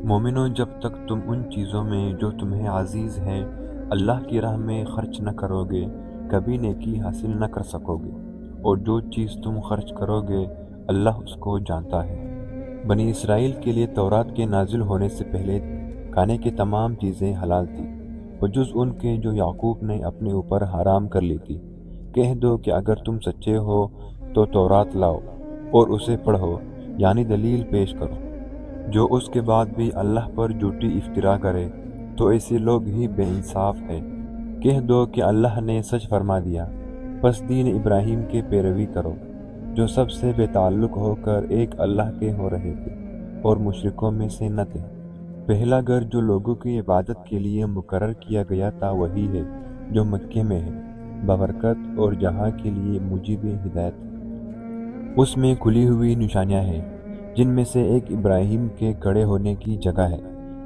مومنو، جب تک تم ان چیزوں میں جو تمہیں عزیز ہے اللہ کی راہ میں خرچ نہ کرو گے کبھی نیکی حاصل نہ کر سکو گے، اور جو چیز تم خرچ کرو گے اللہ اس کو جانتا ہے۔ بنی اسرائیل کے لیے تورات کے نازل ہونے سے پہلے کھانے کی تمام چیزیں حلال تھیں بجز ان کے جو یعقوب نے اپنے اوپر حرام کر لی تھی۔ کہہ دو کہ اگر تم سچے ہو تو تورات لاؤ اور اسے پڑھو، یعنی دلیل پیش کرو۔ جو اس کے بعد بھی اللہ پر جھوٹی افترا کرے تو ایسے لوگ ہی بے انصاف ہے۔ کہہ دو کہ اللہ نے سچ فرما دیا، پس دین ابراہیم کے پیروی کرو، جو سب سے بے تعلق ہو کر ایک اللہ کے ہو رہے تھے اور مشرکوں میں سے نہ تھے۔ پہلا گھر جو لوگوں کی عبادت کے لیے مقرر کیا گیا تھا وہی ہے جو مکے میں ہے، بابرکت اور جہاں کے لیے موجب ہدایت ہے۔ اس میں کھلی ہوئی نشانیاں ہیں، جن میں سے ایک ابراہیم کے کھڑے ہونے کی جگہ ہے۔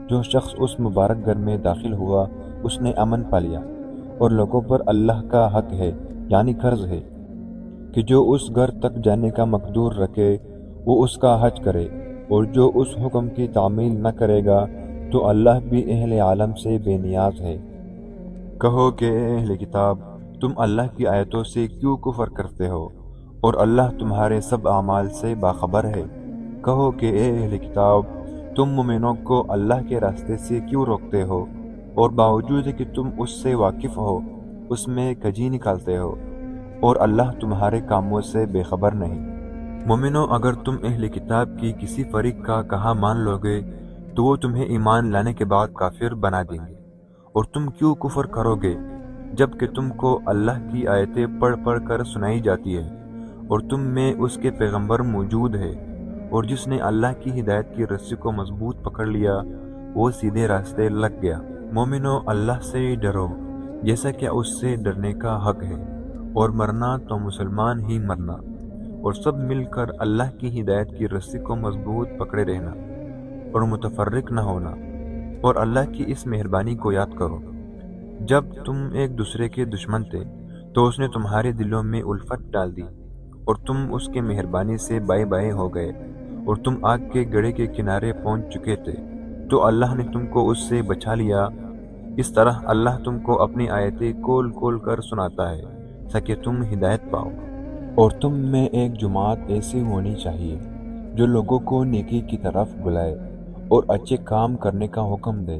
جو شخص اس مبارک گھر میں داخل ہوا اس نے امن پا لیا، اور لوگوں پر اللہ کا حق ہے، یعنی قرض ہے، کہ جو اس گھر تک جانے کا مقدور رکھے وہ اس کا حج کرے، اور جو اس حکم کی تعمیل نہ کرے گا تو اللہ بھی اہل عالم سے بے نیاز ہے۔ کہو کہ اے اہل کتاب، تم اللہ کی آیتوں سے کیوں کفر کرتے ہو اور اللہ تمہارے سب اعمال سے باخبر ہے۔ کہو کہ اے اہل کتاب، تم مومنوں کو اللہ کے راستے سے کیوں روکتے ہو اور باوجود کہ تم اس سے واقف ہو اس میں کجی نکالتے ہو، اور اللہ تمہارے کاموں سے بے خبر نہیں۔ مومنوں، اگر تم اہل کتاب کی کسی فریق کا کہا مان لو گے تو وہ تمہیں ایمان لانے کے بعد کافر بنا دیں گے، اور تم کیوں کفر کرو گے جب کہ تم کو اللہ کی آیتیں پڑھ پڑھ کر سنائی جاتی ہے اور تم میں اس کے پیغمبر موجود ہے، اور جس نے اللہ کی ہدایت کی رسی کو مضبوط پکڑ لیا وہ سیدھے راستے لگ گیا۔ مومنو، اللہ سے ڈرو جیسا کہ اس سے ڈرنے کا حق ہے، اور مرنا تو مسلمان ہی مرنا، اور سب مل کر اللہ کی ہدایت کی رسی کو مضبوط پکڑے رہنا اور متفرق نہ ہونا۔ اور اللہ کی اس مہربانی کو یاد کرو، جب تم ایک دوسرے کے دشمن تھے تو اس نے تمہارے دلوں میں الفت ڈال دی، اور تم اس کے مہربانی سے بائیں بائیں ہو گئے، اور تم آگ کے گڑھے کے کنارے پہنچ چکے تھے تو اللہ نے تم کو اس سے بچا لیا۔ اس طرح اللہ تم کو اپنی آیتیں کھول کھول کر سناتا ہے تاکہ تم ہدایت پاؤ۔ اور تم میں ایک جماعت ایسی ہونی چاہیے جو لوگوں کو نیکی کی طرف بلائے اور اچھے کام کرنے کا حکم دے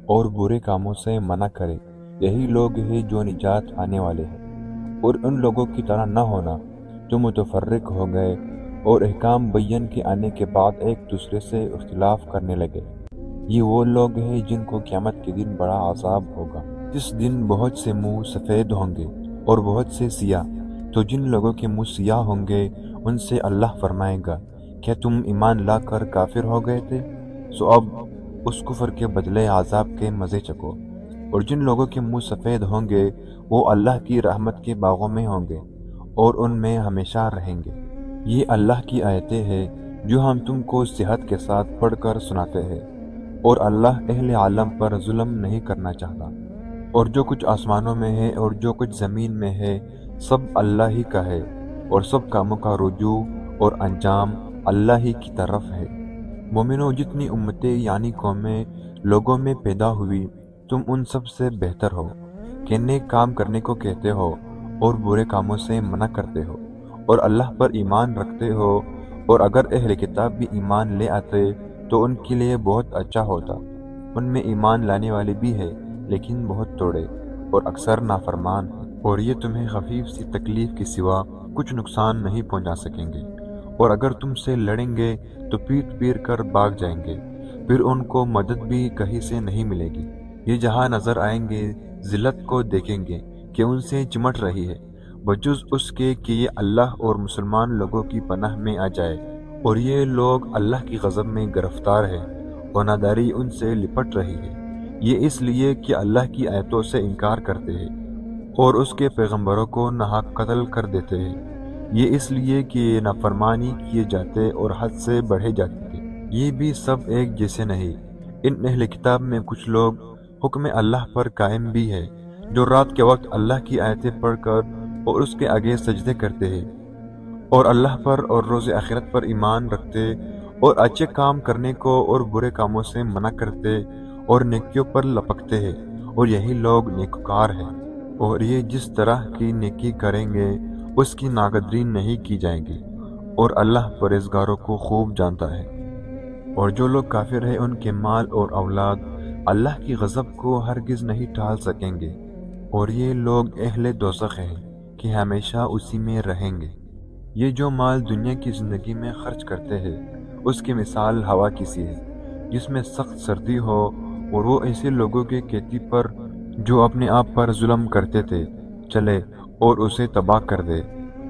اور برے کاموں سے منع کرے۔ یہی لوگ ہیں جو نجات پانے والے ہیں، اور ان لوگوں کی طرح نہ ہونا جو متفرق ہو گئے اور احکام بیان کے آنے کے بعد ایک دوسرے سے اختلاف کرنے لگے۔ یہ وہ لوگ ہیں جن کو قیامت کے دن بڑا عذاب ہوگا، جس دن بہت سے منہ سفید ہوں گے اور بہت سے سیاہ۔ تو جن لوگوں کے منہ سیاہ ہوں گے ان سے اللہ فرمائے گا، کیا تم ایمان لا کر کافر ہو گئے تھے؟ سو اب اس کفر کے بدلے عذاب کے مزے چکھو۔ اور جن لوگوں کے منہ سفید ہوں گے وہ اللہ کی رحمت کے باغوں میں ہوں گے اور ان میں ہمیشہ رہیں گے۔ یہ اللہ کی آیتیں ہیں جو ہم تم کو صحت کے ساتھ پڑھ کر سناتے ہیں، اور اللہ اہل عالم پر ظلم نہیں کرنا چاہتا۔ اور جو کچھ آسمانوں میں ہے اور جو کچھ زمین میں ہے سب اللہ ہی کا ہے، اور سب کاموں کا رجوع اور انجام اللہ ہی کی طرف ہے۔ مومنوں، جتنی امتیں یعنی قومیں لوگوں میں پیدا ہوئی تم ان سب سے بہتر ہو، کہ نیک کام کرنے کو کہتے ہو اور برے کاموں سے منع کرتے ہو، اور اللہ پر ایمان رکھتے ہو۔ اور اگر اہل کتاب بھی ایمان لے آتے تو ان کے لیے بہت اچھا ہوتا۔ ان میں ایمان لانے والے بھی ہیں لیکن بہت تھوڑے، اور اکثر نافرمان ہیں۔ اور یہ تمہیں خفیف سی تکلیف کے سوا کچھ نقصان نہیں پہنچا سکیں گے، اور اگر تم سے لڑیں گے تو پیٹ پیر کر بھاگ جائیں گے، پھر ان کو مدد بھی کہیں سے نہیں ملے گی۔ یہ جہاں نظر آئیں گے ذلت کو دیکھیں گے کہ ان سے چمٹ رہی ہے، بجز اس کے کہ یہ اللہ اور مسلمان لوگوں کی پناہ میں آ جائے، اور یہ لوگ اللہ کی غضب میں گرفتار ہیں اور ناداری ان سے لپٹ رہی ہے۔ یہ اس لیے کہ اللہ کی آیتوں سے انکار کرتے ہیں اور اس کے پیغمبروں کو ناحق قتل کر دیتے ہیں۔ یہ اس لیے کہ یہ نافرمانی کیے جاتے اور حد سے بڑھے جاتے تھے۔ یہ بھی سب ایک جیسے نہیں۔ ان اہل کتاب میں کچھ لوگ حکم اللہ پر قائم بھی ہے، جو رات کے وقت اللہ کی آیتیں پڑھ کر اور اس کے آگے سجدے کرتے ہیں، اور اللہ پر اور روز آخرت پر ایمان رکھتے اور اچھے کام کرنے کو اور برے کاموں سے منع کرتے اور نیکیوں پر لپکتے ہیں، اور یہی لوگ نیکوکار ہیں۔ اور یہ جس طرح کی نیکی کریں گے اس کی ناقدری نہیں کی جائے گی، اور اللہ پرہیزگاروں کو خوب جانتا ہے۔ اور جو لوگ کافر ہیں ان کے مال اور اولاد اللہ کی غضب کو ہرگز نہیں ٹال سکیں گے، اور یہ لوگ اہل دوزخ ہیں کہ ہمیشہ اسی میں رہیں گے۔ یہ جو مال دنیا کی زندگی میں خرچ کرتے ہیں اس کی مثال ہوا کی سی ہے جس میں سخت سردی ہو، اور وہ ایسے لوگوں کے کھیتی پر جو اپنے آپ پر ظلم کرتے تھے چلے اور اسے تباہ کر دے،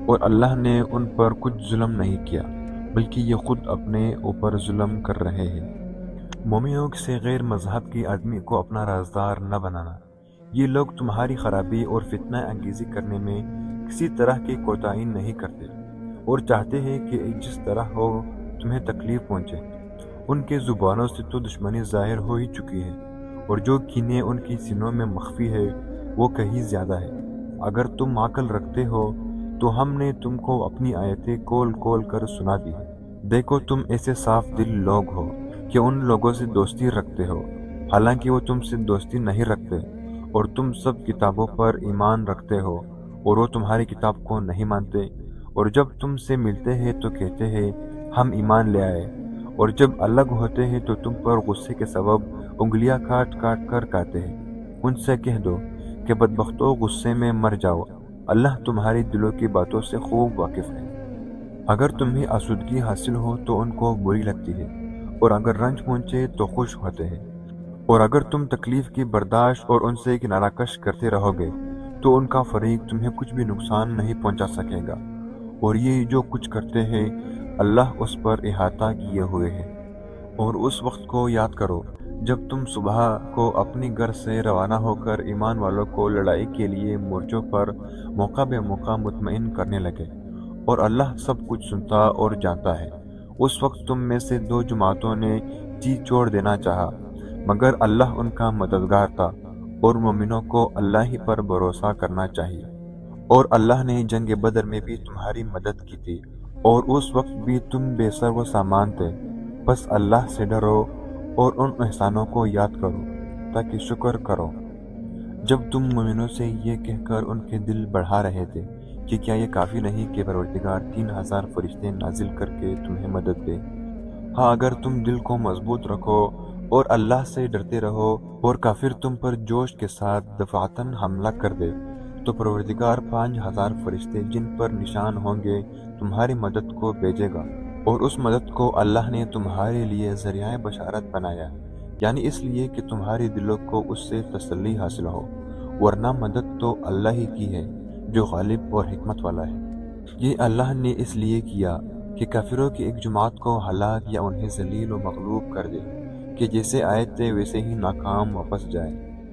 اور اللہ نے ان پر کچھ ظلم نہیں کیا بلکہ یہ خود اپنے اوپر ظلم کر رہے ہیں۔ مومنوں سے غیر مذہب کے آدمی کو اپنا رازدار نہ بنانا۔ یہ لوگ تمہاری خرابی اور فتنہ انگیزی کرنے میں کسی طرح کی کوتاہی نہیں کرتے، اور چاہتے ہیں کہ جس طرح ہو تمہیں تکلیف پہنچے۔ ان کے زبانوں سے تو دشمنی ظاہر ہو ہی چکی ہے، اور جو کینے ان کی سینوں میں مخفی ہے وہ کہیں زیادہ ہے۔ اگر تم عقل رکھتے ہو تو ہم نے تم کو اپنی آیتیں کھول کھول کر سنا دی ہے۔ دیکھو تم ایسے صاف دل لوگ ہو کہ ان لوگوں سے دوستی رکھتے ہو حالانکہ وہ تم سے دوستی نہیں رکھتے، اور تم سب کتابوں پر ایمان رکھتے ہو اور وہ تمہاری کتاب کو نہیں مانتے، اور جب تم سے ملتے ہیں تو کہتے ہیں ہم ایمان لے آئے، اور جب الگ ہوتے ہیں تو تم پر غصے کے سبب انگلیاں کاٹ کاٹ کر کہتے ہیں۔ ان سے کہہ دو کہ بدبختو غصے میں مر جاؤ، اللہ تمہاری دلوں کی باتوں سے خوب واقف ہے۔ اگر تمہیں آسودگی حاصل ہو تو ان کو بری لگتی ہے، اور اگر رنج پہنچے تو خوش ہوتے ہیں، اور اگر تم تکلیف کی برداشت اور ان سے کنارہ کش کرتے رہو گے تو ان کا فریق تمہیں کچھ بھی نقصان نہیں پہنچا سکے گا، اور یہ جو کچھ کرتے ہیں اللہ اس پر احاطہ کیے ہوئے ہے۔ اور اس وقت کو یاد کرو جب تم صبح کو اپنی گھر سے روانہ ہو کر ایمان والوں کو لڑائی کے لیے مورچوں پر موقع بے موقع مطمئن کرنے لگے، اور اللہ سب کچھ سنتا اور جانتا ہے۔ اس وقت تم میں سے دو جماعتوں نے چیز چھوڑ دینا چاہا، مگر اللہ ان کا مددگار تھا، اور مومنوں کو اللہ ہی پر بھروسہ کرنا چاہیے۔ اور اللہ نے جنگ بدر میں بھی تمہاری مدد کی تھی، اور اس وقت بھی تم بے سر و سامان تھے، بس اللہ سے ڈرو اور ان احسانوں کو یاد کرو تاکہ شکر کرو۔ جب تم مومنوں سے یہ کہہ کر ان کے دل بڑھا رہے تھے کہ کیا یہ کافی نہیں کہ پروردگار 3000 فرشتے نازل کر کے تمہیں مدد دے؟ ہاں اگر تم دل کو مضبوط رکھو اور اللہ سے ڈرتے رہو اور کافر تم پر جوش کے ساتھ دفعتاً حملہ کر دے تو پروردگار 5000 فرشتے جن پر نشان ہوں گے تمہاری مدد کو بھیجے گا، اور اس مدد کو اللہ نے تمہارے لیے ذریعہ بشارت بنایا، یعنی اس لیے کہ تمہارے دلوں کو اس سے تسلی حاصل ہو، ورنہ مدد تو اللہ ہی کی ہے جو غالب اور حکمت والا ہے۔ یہ اللہ نے اس لیے کیا کہ کافروں کی ایک جماعت کو ہلاک یا انہیں ذلیل و مغلوب کر دے کہ جیسے آئے تھے ویسے ہی ناکام واپس جائے۔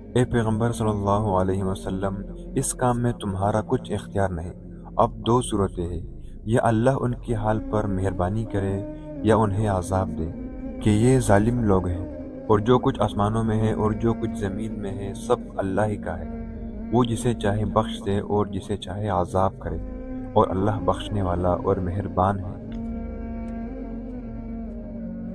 اے پیغمبر صلی اللہ علیہ وسلم، اس کام میں تمہارا کچھ اختیار نہیں۔ اب دو صورتیں ہیں، یا اللہ ان کی حال پر مہربانی کرے یا انہیں عذاب دے کہ یہ ظالم لوگ ہیں، اور جو کچھ آسمانوں میں ہے اور جو کچھ زمین میں ہے سب اللہ ہی کا ہے، وہ جسے چاہے بخش دے اور جسے چاہے عذاب کرے، اور اللہ بخشنے والا اور مہربان ہے۔